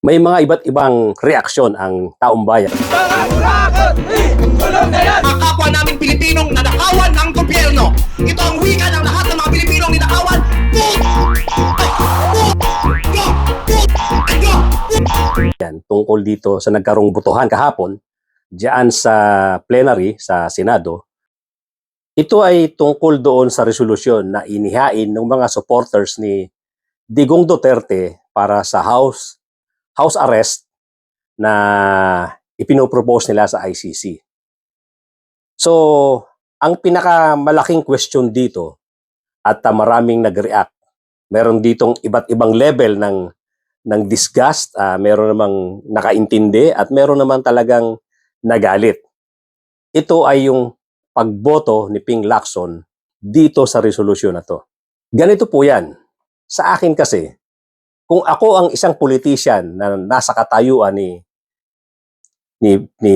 May mga iba't ibang reaksyon ang taong bayan. Ang kapwa namin Pilipinong nanakawan ng gobyerno. Ito ang wika ng lahat ng mga Pilipinong ninakawan. Yan, tungkol dito sa nagkarong botohan kahapon diyan sa plenary sa Senado. Ito ay tungkol doon sa resolusyon na inihain ng mga supporters ni Digong Duterte para sa house arrest na ipinopropose nila sa ICC. So, ang pinakamalaking question dito at maraming nag-react, meron ditong iba't ibang level ng disgust, meron namang nakaintindi at meron naman talagang nagalit. Ito ay yung pagboto ni Ping Lacson dito sa resolusyon na to. Ganito po yan. Sa akin kasi, kung ako ang isang politician na nasa katayuan ni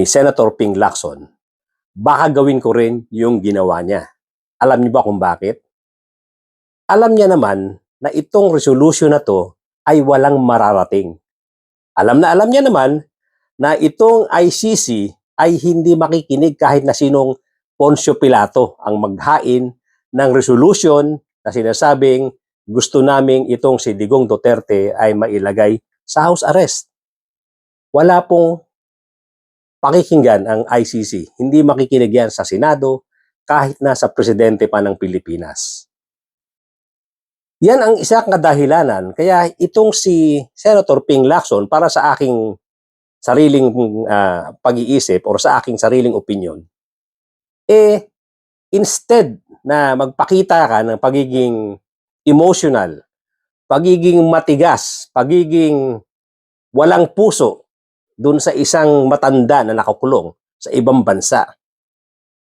Senator Ping Lacson, baka gawin ko rin yung ginawa niya. Alam niyo ba kung bakit? Alam niya naman na itong resolution na to ay walang mararating. Alam niya naman na itong ICC ay hindi makikinig kahit na sinong Poncio Pilato ang maghain ng resolution na sinasabing gusto naming itong si Digong Duterte ay mailagay sa house arrest. Wala pong pakikinggan ang ICC. Hindi makikinig yan sa Senado kahit na sa presidente pa ng Pilipinas. Yan ang isang kadahilanan. Kaya itong si Senator Ping Lacson, para sa aking sariling pag-iisip o sa aking sariling opinion, instead na magpakita ka ng pagiging emotional, pagiging matigas, pagiging walang puso dun sa isang matanda na nakakulong sa ibang bansa,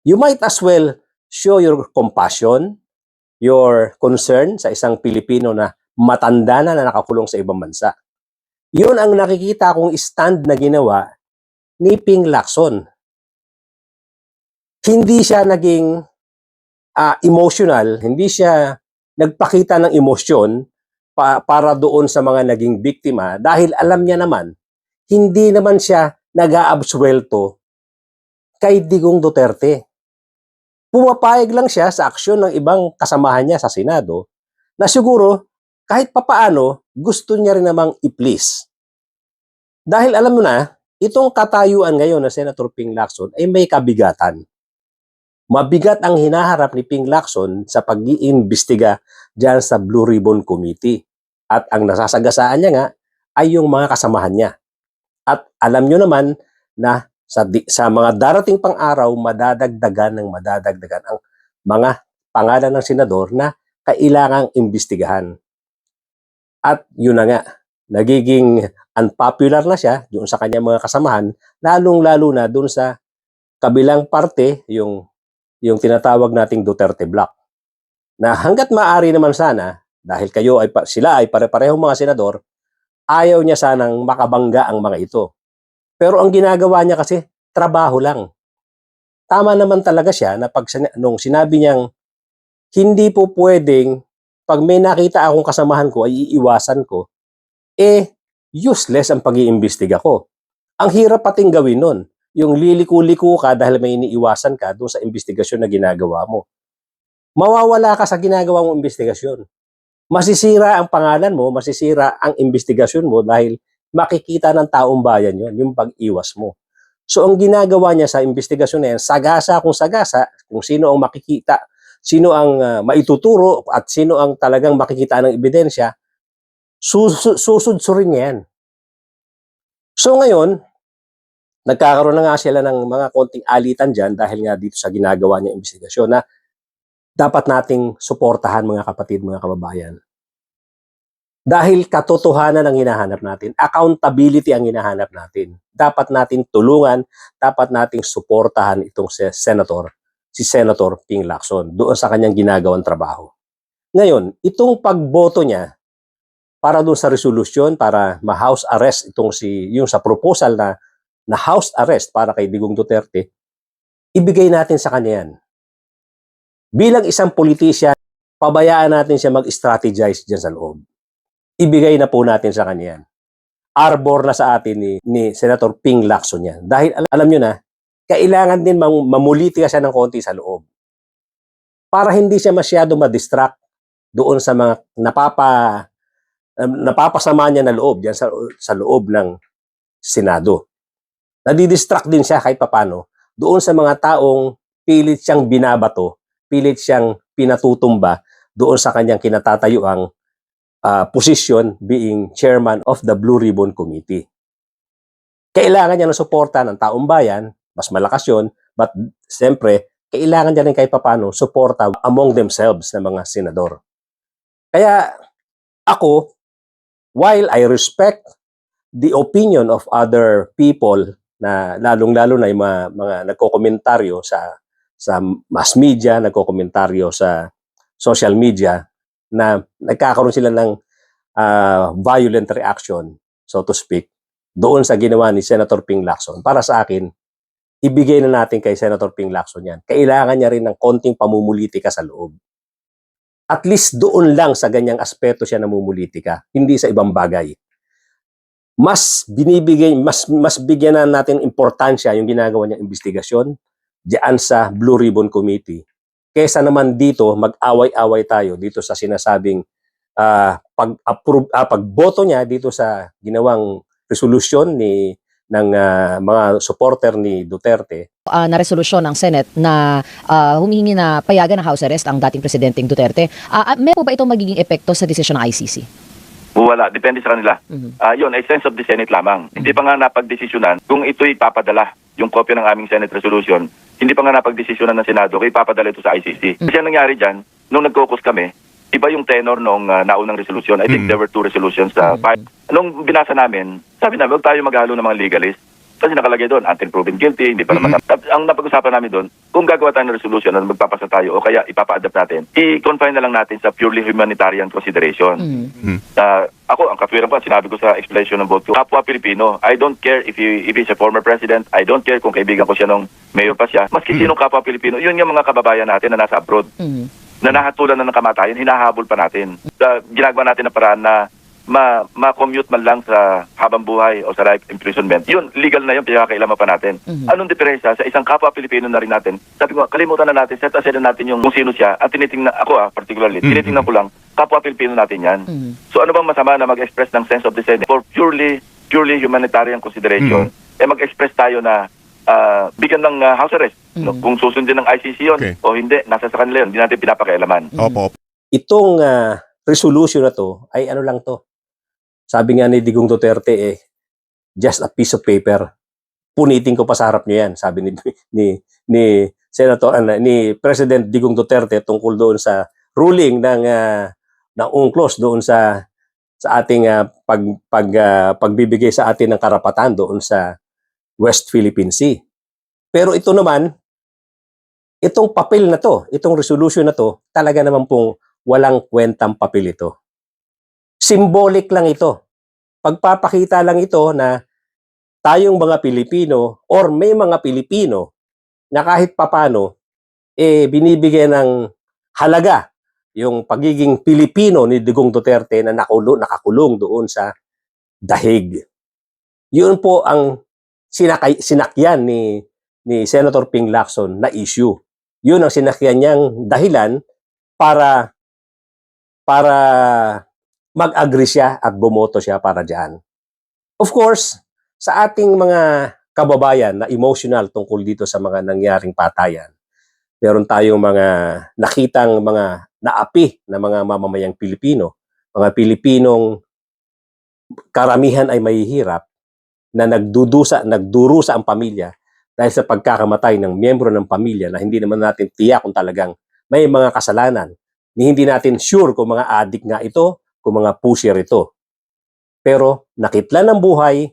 you might as well show your compassion, your concern sa isang Pilipino na matanda na nakakulong sa ibang bansa. Yun ang nakikita kong stand na ginawa ni Ping Lacson. Hindi siya naging emotional, hindi siya nagpakita ng emosyon para doon sa mga naging biktima dahil alam niya naman, hindi naman siya nag-aabsuelto kay Digong Duterte. Pumapayag lang siya sa aksyon ng ibang kasamahan niya sa Senado na siguro kahit papaano gusto niya rin namang i-please. Dahil alam mo na, itong katayuan ngayon na Senator Ping Lacson ay may kabigatan. Mabigat ang hinaharap ni Ping Lacson sa pag-iimbestiga dyan sa Blue Ribbon Committee. At ang nasasagasaan niya nga ay yung mga kasamahan niya. At alam nyo naman na sa mga darating pang araw, madadagdagan ang mga pangalan ng senador na kailangang imbestigahan. At yun na nga, nagiging unpopular na siya doon sa kanyang mga kasamahan, lalong-lalo na doon sa kabilang parte, yung tinatawag nating Duterte Block. Na hanggat maaari naman sana, dahil sila ay pare-parehong mga senador, ayaw niya sanang makabangga ang mga ito. Pero ang ginagawa niya kasi, trabaho lang. Tama naman talaga siya na nung sinabi niyang hindi po pwedeng pag may nakita akong kasamahan ko ay iiwasan ko, useless ang pag-iimbestiga ko. Ang hirap pating gawin nun. Yung liliko-liko ka dahil may iniiwasan ka doon sa investigasyon na ginagawa mo. Mawawala ka sa ginagawa mong investigasyon. Masisira ang pangalan mo, masisira ang investigasyon mo dahil makikita ng taong bayan yon, yung pag-iwas mo. So ang ginagawa niya sa investigasyon na yan, sagasa kung sino ang makikita, sino ang maituturo at sino ang talagang makikita ng ebidensya, susudsurin niya yan. So ngayon, nagkakaroon na nga sila ng mga konting alitan dyan dahil nga dito sa ginagawa niya investigasyon na dapat nating suportahan mga kapatid, mga kababayan. Dahil katotohanan ang hinahanap natin, accountability ang hinahanap natin. Dapat natin tulungan, dapat nating suportahan itong si Senator Ping Lacson doon sa kanyang ginagawang trabaho. Ngayon, itong pagboto niya para doon sa resolution para ma-house arrest yung sa proposal na house arrest para kay Digong Duterte, ibigay natin sa kanya yan. Bilang isang politician, pabayaan natin siya mag-strategize dyan sa loob. Ibigay na po natin sa kanya yan. arbor na sa atin ni Senator Ping Lacson yan. Dahil alam nyo na, kailangan din mamuliti ka siya ng konti sa loob. Para hindi siya masyado ma-distract doon sa mga napapasama niya na loob yan sa loob ng Senado. Nadidistract din siya kahit papano doon sa mga taong pilit siyang binabato, pilit siyang pinatutumba doon sa kanyang kinatatayuang position being chairman of the Blue Ribbon Committee. Kailangan niya ng suporta ng taong bayan, mas malakas yun, but siyempre, kailangan niya rin kahit papano suporta among themselves ng mga senador. Kaya ako, while I respect the opinion of other people na lalong-lalo na yung mga nagkokomentaryo sa mass media, nagkokomentaryo sa social media na nagkakaroon sila ng violent reaction, so to speak, doon sa ginawa ni Senator Ping Lacson. Para sa akin, ibigay na natin kay Senator Ping Lacson yan. Kailangan niya rin ng konting pamumulitika sa loob. At least doon lang sa ganyang aspeto siya namumulitika, hindi sa ibang bagay. Mas bigyan na natin importansya yung ginagawa niyang investigasyon diyan sa Blue Ribbon Committee. Kesa naman dito, mag-away-away tayo dito sa sinasabing pagboto niya dito sa ginawang resolusyon ng mga supporter ni Duterte. Na resolusyon ng Senate na humihingi na payagan ng house arrest ang dating presidenteng Duterte. May po ba itong magiging epekto sa desisyon ng ICC? Wala, depende sa kanila. Yun, ay sense of the Senate lamang. Hindi pa nga napagdesisyonan kung ito'y papadala, yung kopya ng aming Senate resolution, hindi pa nga napagdesisyonan ng Senado kung ipapadala ito sa ICC. Kasi ang nangyari dyan, nung nag-caucus kami, iba yung tenor nung naunang resolution. I think there were 2 resolutions. Nung binasa namin, sabi namin, huwag tayo maghalo ng mga legalist. Kasi nakalagay doon, until proven guilty, hindi pa naman. Ang napag-usapan namin doon, kung gagawa tayo ng resolution na magpapasa tayo o kaya ipapa-adapt natin, i-confine na lang natin sa purely humanitarian consideration. Ako, ang katwiran ko, sinabi ko sa explanation ng vote ko, kapwa Pilipino, I don't care if he's a former president, I don't care kung kaibigan ko siya nung mayor pa siya, maski sinong kapwa Pilipino, yun yung mga kababayan natin na nasa abroad, na nahatulan na ng kamatayan, hinahabol pa natin. Ginagawa natin na paraan na ma-commute man lang sa habang buhay o sa life imprisonment. Yun, legal na yun, pinakakailaman pa natin. Anong diferensya sa isang kapwa Pilipino na rin natin? Sabi ko, kalimutan na natin, set aside na natin yung kung sino siya, at tinitingnan, ako particularly, tinitingnan ko lang, kapwa Pilipino natin yan. So ano bang masama na mag-express ng sense of the Senate for purely humanitarian consideration? Mag-express tayo na bigyan ng house arrest. Kung susundin ng ICC yun o hindi, nasa sa kanila yun, hindi natin pinapakailaman. Itong resolution na to, ay ano lang to, sabi nga ni Digong Duterte, just a piece of paper. Punitin ko pa sa harap niyo yan, sabi ni Senator ni President Digong Duterte tungkol doon sa ruling ng UNCLOS doon sa ating pagbibigay sa atin ng karapatan doon sa West Philippine Sea. Pero ito naman, itong papel na to, itong resolution na to, talaga naman pong walang kwentang papel ito. Symbolic lang ito. Pagpapakita lang ito na tayong mga Pilipino or may mga Pilipino na kahit papano binibigyan ng halaga yung pagiging Pilipino ni Digong Duterte na nakakulong doon sa dahig. Yun po ang sinakyan ni Senator Ping Lacson na issue. Yun ang sinakyan niyang dahilan para mag-agree siya at bumoto siya para dyan. Of course, sa ating mga kababayan na emotional tungkol dito sa mga nangyaring patayan, meron tayong mga nakitang mga naapi na mga mamamayang Pilipino, mga Pilipinong karamihan ay mahihirap na nagdurusa ang pamilya dahil sa pagkakamatay ng miyembro ng pamilya na hindi naman natin tiyak kung talagang may mga kasalanan. Hindi natin sure kung mga addict nga ito, kung mga pusher ito. Pero nakitlan ng buhay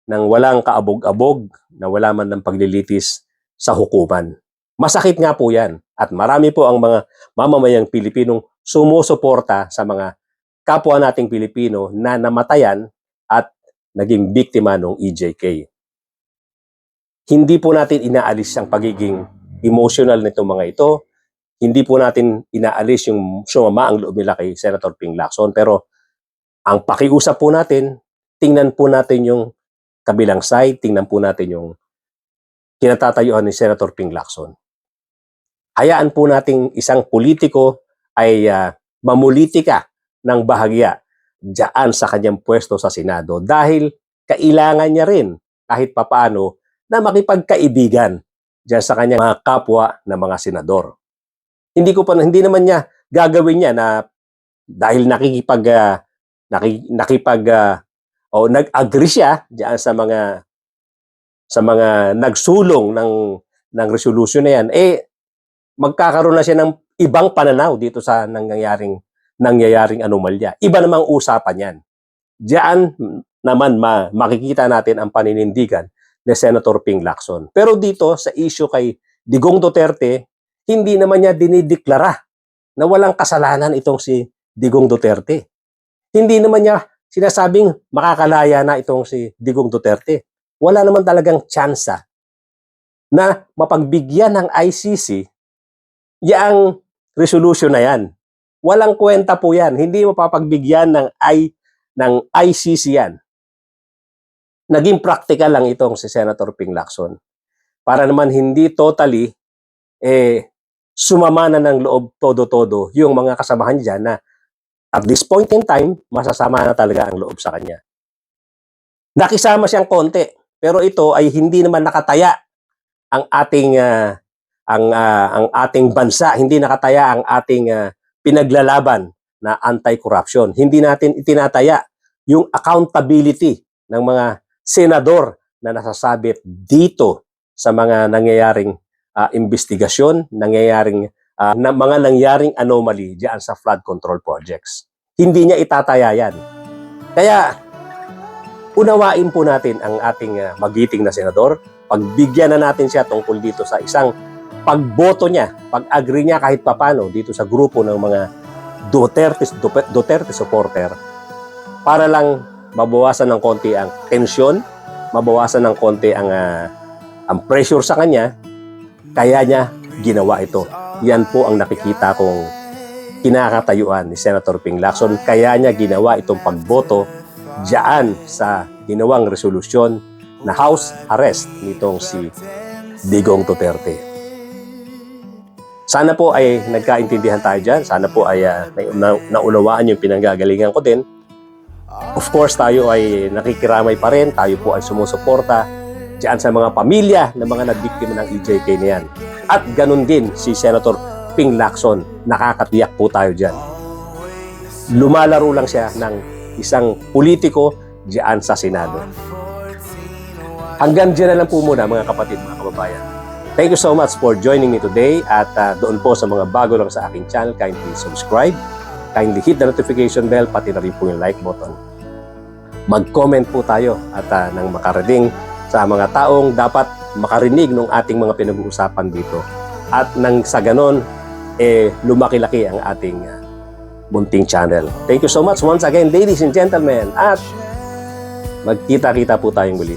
nang walang kaabog-abog, na wala man ng paglilitis sa hukuman. Masakit nga po yan. At marami po ang mga mamamayang Pilipinong sumusuporta sa mga kapwa nating Pilipino na namatayan at naging biktima ng EJK. Hindi po natin inaalis ang pagiging emotional nitong mga ito. Hindi po natin inaalis yung sumama ang loob nila kay Senator Ping Lacson. Pero ang pakiusap po natin, tingnan po natin yung kabilang side, tingnan po natin yung kinatatayuan ni Senator Ping Lacson. Hayaan po nating isang politiko ay mamulitika ng bahagya diyan sa kanyang pwesto sa Senado dahil kailangan niya rin kahit papaano na makipagkaibigan diyan sa kanyang mga kapwa na mga senador. Hindi naman niya gagawin niya na dahil nag-agree siya diyan sa mga nagsulong ng resolution na yan, magkakaroon na siya ng ibang pananaw dito sa nangyayaring anomalya. Iba namang usapan yan. Diyan naman makikita natin ang paninindigan ni Senator Ping Lacson. Pero dito sa issue kay Digong Duterte, hindi naman niya dinideklara na walang kasalanan itong si Digong Duterte. Hindi naman niya sinasabing makakalaya na itong si Digong Duterte. Wala naman talagang tsansa na mapagbigyan ng ICC yang resolution na yan. Walang kwenta po yan. Hindi mapapagbigyan ng ICC yan. Naging practical lang itong si Senator Ping Lacson. Para naman hindi totally sumama na ng loob todo-todo yung mga kasamahan dyan na at this point in time, masasama na talaga ang loob sa kanya. Nakisama siyang konti, pero ito ay hindi naman nakataya ang ating bansa, hindi nakataya ang ating pinaglalaban na anti-corruption. Hindi natin itinataya yung accountability ng mga senador na nasasabit dito sa mga nangyayaring investigasyon, mga nangyaring anomaly diyan sa flood control projects. Hindi niya itataya yan. Kaya unawain po natin ang ating magiting na senador, pagbigyan na natin siya tungkol dito sa isang pagboto niya, pag-agree niya kahit papano dito sa grupo ng mga Duterte supporter para lang mabawasan ng konti ang tensyon, mabawasan ng konti ang pressure sa kanya, kaya niya ginawa ito. Yan po ang nakikita kong kinakatayuan ni Senator Ping Lacson, kaya niya ginawa itong pagboto diyan sa ginawang resolusyon na house arrest nitong si Digong Duterte. Sana po ay nagkaintindihan tayo dyan. Sana po ay naunawaan yung pinanggagalingan ko din. Of course, tayo ay nakikiramay pa rin. Tayo po ay sumusuporta dyan sa mga pamilya ng mga nabiktima ng EJK na yan. At ganun din si Senator Ping Lacson. Nakakatiyak po tayo dyan. Lumalaro lang siya ng isang politiko dyan sa Senado. Hanggang dyan na lang po muna mga kapatid, mga kababayan. Thank you so much for joining me today at doon po sa mga bago lang sa aking channel, kindly subscribe, kindly hit the notification bell, pati na rin po yung like button. Mag-comment po tayo at nang makarating sa mga taong dapat makarinig ng ating mga pinag-uusapan dito. At nang sa ganon, lumaki-laki ang ating munting channel. Thank you so much once again, ladies and gentlemen, at magkita-kita po tayong muli.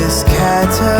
Scattered